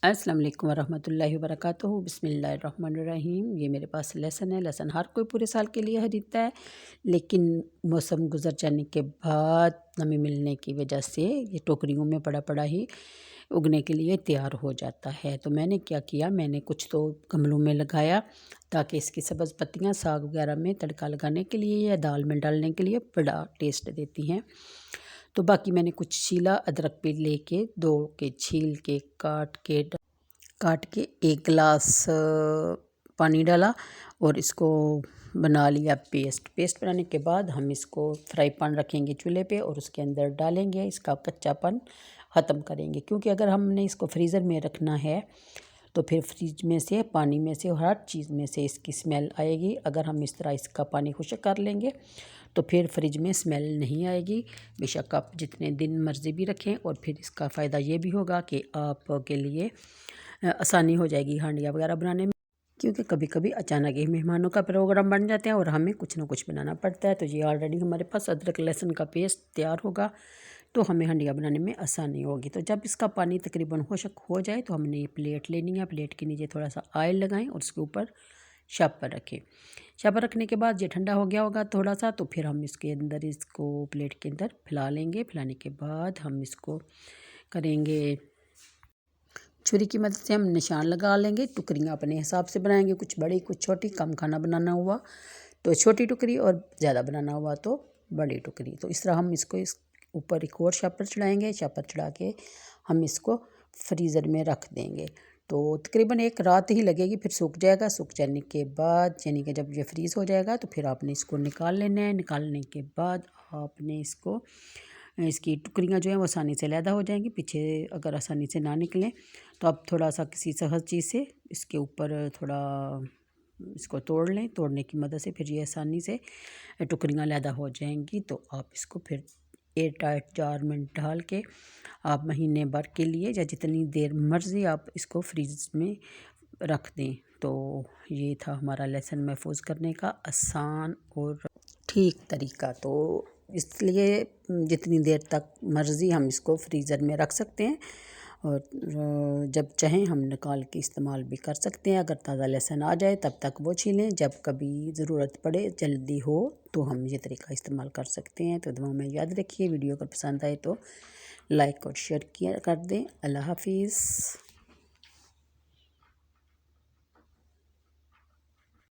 अस्सलाम वालेकुम वरहमतुल्लाहि वबरकातुहू। बिस्मिल्लाहिर्रहमानिर्रहीम। ये मेरे पास लहसुन है। लहसुन हर कोई पूरे साल के लिए खरीदता है, लेकिन मौसम गुजर जाने के बाद नमी मिलने की वजह से ये टोकरियों में पड़ा पड़ा ही उगने के लिए तैयार हो जाता है। तो मैंने क्या किया, मैंने कुछ तो गमलों में लगाया ताकि इसकी सब्ज़ पत्तियाँ साग वगैरह में तड़का लगाने के लिए या दाल में डालने के लिए बड़ा टेस्ट देती हैं। तो बाकी मैंने कुछ छीला अदरक भी लेके 2 के छील के काट के 1 गिलास पानी डाला और इसको बना लिया पेस्ट बनाने के बाद हम इसको फ्राई पैन रखेंगे चूल्हे पे और उसके अंदर डालेंगे, इसका कच्चापन ख़त्म करेंगे। क्योंकि अगर हमने इसको फ्रीज़र में रखना है तो फिर फ्रिज में से, पानी में से और हर चीज़ में से इसकी स्मेल आएगी। अगर हम इस तरह इसका पानी खुश्क कर लेंगे तो फिर फ्रिज में स्मेल नहीं आएगी। बेशक आप जितने दिन मर्ज़ी भी रखें, और फिर इसका फ़ायदा ये भी होगा कि आपके लिए आसानी हो जाएगी हांडिया वगैरह बनाने में। क्योंकि कभी कभी अचानक ही मेहमानों का प्रोग्राम बन जाते हैं और हमें कुछ ना कुछ बनाना पड़ता है। तो ये ऑलरेडी हमारे पास अदरक लहसुन का पेस्ट तैयार होगा, तो हमें हंडिया बनाने में आसानी होगी। तो जब इसका पानी तकरीबन खुश्क हो जाए तो हमने ये प्लेट लेनी है। प्लेट के नीचे थोड़ा सा ऑयल लगाएं और उसके ऊपर शापर रखें। शापर रखने के बाद ये ठंडा हो गया होगा थोड़ा सा, तो फिर हम इसके अंदर इसको प्लेट के अंदर फैला लेंगे। फैलाने के बाद हम इसको करेंगे, छुरी की मदद से हम निशान लगा लेंगे। टुकड़ियाँ अपने हिसाब से बनाएंगे, कुछ बड़ी कुछ छोटी। कम खाना बनाना हुआ तो छोटी टुकड़ी और ज़्यादा बनाना हुआ तो बड़ी टुकड़ी। तो इस तरह हम इसको इस ऊपर एक और शापर चढ़ाएंगे। शापर चढ़ा के हम इसको फ्रीज़र में रख देंगे। तो तकरीबन 1 रात ही लगेगी, फिर सूख जाएगा। सूख जाने के बाद यानी कि जब ये फ्रीज़ हो जाएगा तो फिर आपने इसको निकाल लेना है। निकालने के बाद आपने इसकी टुकड़ियाँ जो हैं वो आसानी से अलहदा हो जाएंगी। पीछे अगर आसानी से ना निकलें तो आप थोड़ा सा किसी सहज चीज़ से इसके ऊपर थोड़ा इसको तोड़ लें। तोड़ने की मदद से फिर ये आसानी से टुकड़ियाँ अलहदा हो जाएंगी। तो आप इसको फिर एयर टाइट जार में डाल के आप महीने भर के लिए या जितनी देर मर्ज़ी आप इसको फ्रीज में रख दें। तो ये था हमारा लहसुन महफूज करने का आसान और ठीक तरीका। तो इसलिए जितनी देर तक मर्ज़ी हम इसको फ्रीज़र में रख सकते हैं और जब चाहें हम निकाल के इस्तेमाल भी कर सकते हैं। अगर ताज़ा लहसुन आ जाए तब तक वो छीलें, जब कभी ज़रूरत पड़े, जल्दी हो तो हम ये तरीका इस्तेमाल कर सकते हैं। तो दुआ में याद रखिए। वीडियो अगर पसंद आए तो लाइक और शेयर किया कर दें। अल्लाह हाफिज़।